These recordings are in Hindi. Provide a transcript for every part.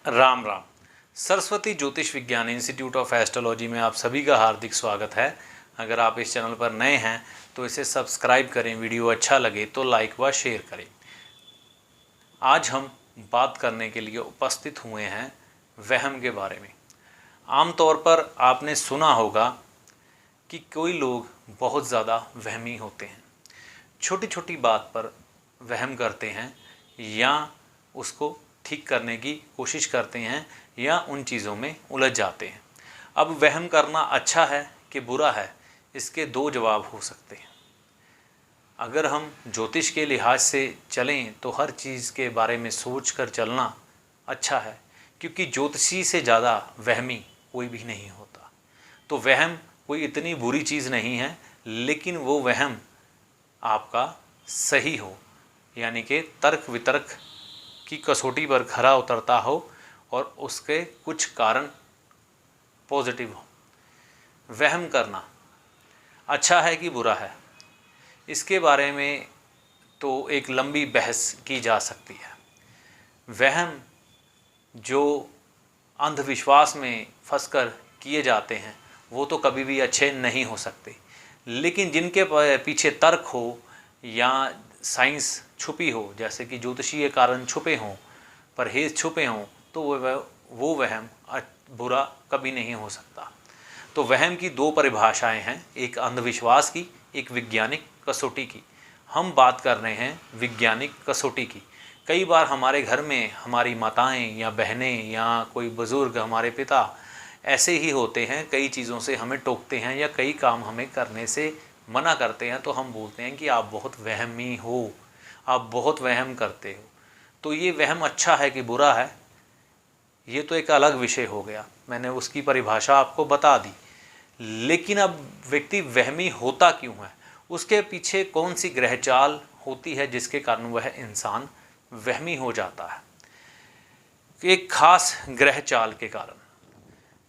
राम राम। सरस्वती ज्योतिष विज्ञान इंस्टीट्यूट ऑफ एस्ट्रोलॉजी में आप सभी का हार्दिक स्वागत है। अगर आप इस चैनल पर नए हैं तो इसे सब्सक्राइब करें, वीडियो अच्छा लगे तो लाइक व शेयर करें। आज हम बात करने के लिए उपस्थित हुए हैं वहम के बारे में। आमतौर पर आपने सुना होगा कि कोई लोग बहुत ज़्यादा वहमी होते हैं, छोटी छोटी बात पर वहम करते हैं या उसको ठीक करने की कोशिश करते हैं या उन चीज़ों में उलझ जाते हैं। अब वहम करना अच्छा है कि बुरा है, इसके दो जवाब हो सकते हैं। अगर हम ज्योतिष के लिहाज से चलें तो हर चीज़ के बारे में सोच कर चलना अच्छा है, क्योंकि ज्योतिषी से ज़्यादा वहमी कोई भी नहीं होता। तो वहम कोई इतनी बुरी चीज़ नहीं है, लेकिन वो वहम आपका सही हो, यानी कि तर्क वितर्क की कसौटी पर खरा उतरता हो और उसके कुछ कारण पॉजिटिव हो। वहम करना अच्छा है कि बुरा है, इसके बारे में तो एक लंबी बहस की जा सकती है। वहम जो अंधविश्वास में फंसकर किए जाते हैं वो तो कभी भी अच्छे नहीं हो सकते, लेकिन जिनके पीछे तर्क हो या साइंस छुपी हो, जैसे कि ज्योतिषीय कारण छुपे हों, परहेज छुपे हों, तो वो वहम बुरा कभी नहीं हो सकता। तो वहम की दो परिभाषाएं हैं, एक अंधविश्वास की, एक वैज्ञानिक कसौटी की। हम बात कर रहे हैं वैज्ञानिक कसौटी की। कई बार हमारे घर में हमारी माताएं या बहनें या कोई बुज़ुर्ग, हमारे पिता ऐसे ही होते हैं, कई चीज़ों से हमें टोकते हैं या कई काम हमें करने से मना करते हैं, तो हम बोलते हैं कि आप बहुत वहमी हो, आप बहुत वहम करते हो। तो ये वहम अच्छा है कि बुरा है, ये तो एक अलग विषय हो गया, मैंने उसकी परिभाषा आपको बता दी। लेकिन अब व्यक्ति वहमी होता क्यों है, उसके पीछे कौन सी ग्रह चाल होती है जिसके कारण वह इंसान वहमी हो जाता है। एक खास ग्रह चाल के कारण,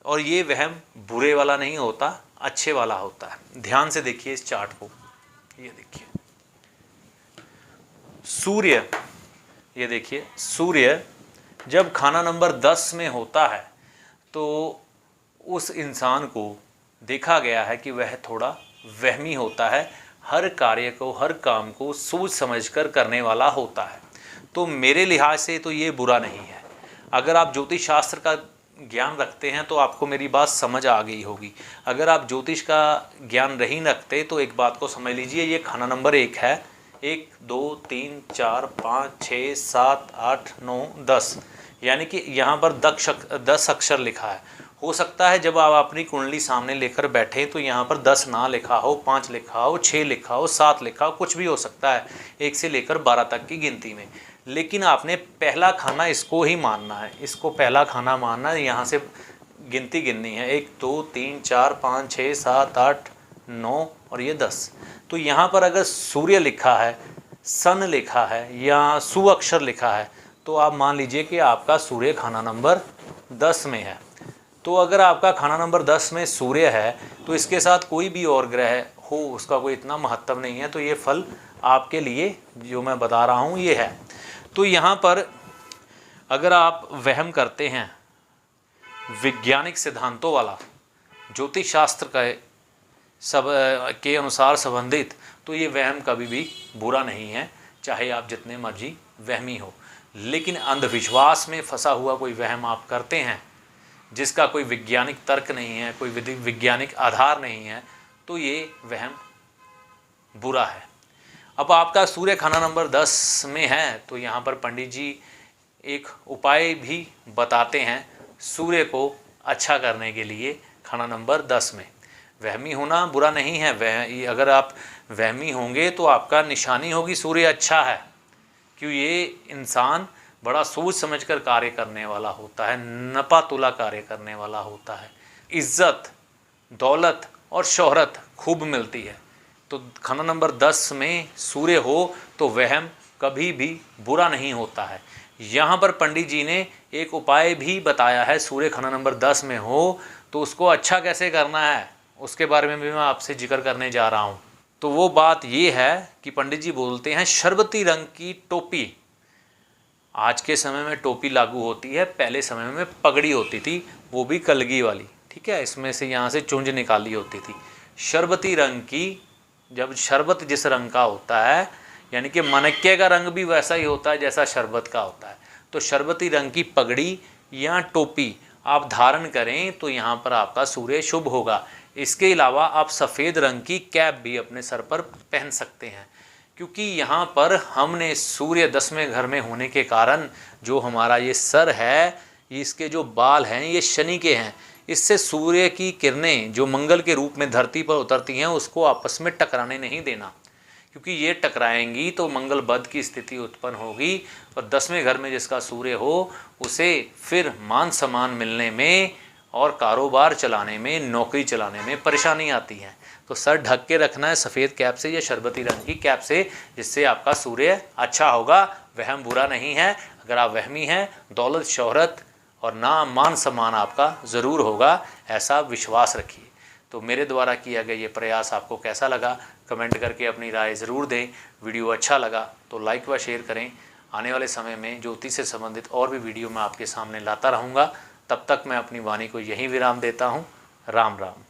और ये वहम बुरे वाला नहीं होता, अच्छे वाला होता है। ध्यान से देखिए इस चार्ट को, ये देखिए सूर्य, ये देखिए सूर्य जब खाना नंबर 10 में होता है तो उस इंसान को देखा गया है कि वह थोड़ा वहमी होता है, हर कार्य को, हर काम को सोच समझकर करने वाला होता है। तो मेरे लिहाज से तो ये बुरा नहीं है। अगर आप ज्योतिष शास्त्र का ज्ञान रखते हैं तो आपको मेरी बात समझ आ गई होगी। अगर आप ज्योतिष का ज्ञान नहीं रखते तो एक बात को समझ लीजिए, ये खाना नंबर 1 है, 1 2 3 4 5 6 7 8 9 10, यानी कि यहाँ पर 10 अक्षर लिखा है। हो सकता है जब आप अपनी कुंडली सामने लेकर बैठे तो यहाँ पर 10 ना लिखा हो, 5 लिखा हो, 6 लिखा हो, 7 लिखा हो, कुछ भी हो सकता है 1 से लेकर 12 तक की गिनती में। लेकिन आपने पहला खाना इसको ही मानना है, इसको पहला खाना मानना है, यहाँ से गिनती गिननी है 1 2 3 4 5 6 7 8 9 और ये 10। तो यहाँ पर अगर सूर्य लिखा है, सन लिखा है या सु अक्षर लिखा है तो आप मान लीजिए कि आपका सूर्य खाना नंबर 10 में है। तो अगर आपका खाना नंबर 10 में सूर्य है तो इसके साथ कोई भी और ग्रह हो उसका कोई इतना महत्व नहीं है। तो ये फल आपके लिए जो मैं बता रहा हूँ ये है। तो यहाँ पर अगर आप वहम करते हैं वैज्ञानिक सिद्धांतों वाला, ज्योतिष शास्त्र के अनुसार संबंधित, तो ये वहम कभी भी बुरा नहीं है, चाहे आप जितने मर्जी वहमी हो। लेकिन अंधविश्वास में फंसा हुआ कोई वहम आप करते हैं जिसका कोई वैज्ञानिक तर्क नहीं है, कोई वैज्ञानिक आधार नहीं है, तो ये वहम बुरा है। अब आपका सूर्य खाना नंबर 10 में है तो यहाँ पर पंडित जी एक उपाय भी बताते हैं सूर्य को अच्छा करने के लिए। खाना नंबर 10 में वहमी होना बुरा नहीं है। अगर आप वहमी होंगे तो आपका निशानी होगी सूर्य अच्छा है, क्यों ये इंसान बड़ा सोच समझकर कार्य करने वाला होता है, नपा तुला कार्य करने वाला होता है, इज्जत, दौलत और शोहरत खूब मिलती है। तो खाना नंबर 10 में सूर्य हो तो वहम कभी भी बुरा नहीं होता है। यहाँ पर पंडित जी ने एक उपाय भी बताया है, सूर्य खाना नंबर 10 में हो तो उसको अच्छा कैसे करना है उसके बारे में भी मैं आपसे जिक्र करने जा रहा हूँ। तो वो बात ये है कि पंडित जी बोलते हैं शरबती रंग की टोपी आज के समय में टोपी लागू होती है, पहले समय में पगड़ी होती थी, वो भी कलगी वाली, ठीक है, इसमें से यहाँ से चुंज निकाली होती थी। शरबती रंग की, जब शरबत जिस रंग का होता है, यानी कि मनक्के का रंग भी वैसा ही होता है जैसा शरबत का होता है, तो शरबती रंग की पगड़ी या टोपी आप धारण करें तो यहाँ पर आपका सूर्य शुभ होगा। इसके अलावा आप सफ़ेद रंग की कैप भी अपने सर पर पहन सकते हैं, क्योंकि यहाँ पर हमने सूर्य 10वें घर में होने के कारण जो हमारा ये सर है, इसके जो बाल हैं ये शनि के हैं, इससे सूर्य की किरणें जो मंगल के रूप में धरती पर उतरती हैं उसको आपस में टकराने नहीं देना, क्योंकि ये टकराएंगी तो मंगल बद की स्थिति उत्पन्न होगी और 10वें घर में जिसका सूर्य हो उसे फिर मान सम्मान मिलने में और कारोबार चलाने में, नौकरी चलाने में परेशानी आती है। तो सर ढक के रखना है सफ़ेद कैप से या शरबती रंग की कैप से, जिससे आपका सूर्य अच्छा होगा। वहम बुरा नहीं है, अगर आप वहमी हैं दौलत शोहरत और नाम मान सम्मान आपका ज़रूर होगा, ऐसा विश्वास रखिए। तो मेरे द्वारा किया गया ये प्रयास आपको कैसा लगा कमेंट करके अपनी राय ज़रूर दें। वीडियो अच्छा लगा तो लाइक व शेयर करें। आने वाले समय में ज्योतिष से संबंधित और भी वीडियो मैं आपके सामने लाता रहूँगा। तब तक मैं अपनी वाणी को यहीं विराम देता हूँ। राम राम।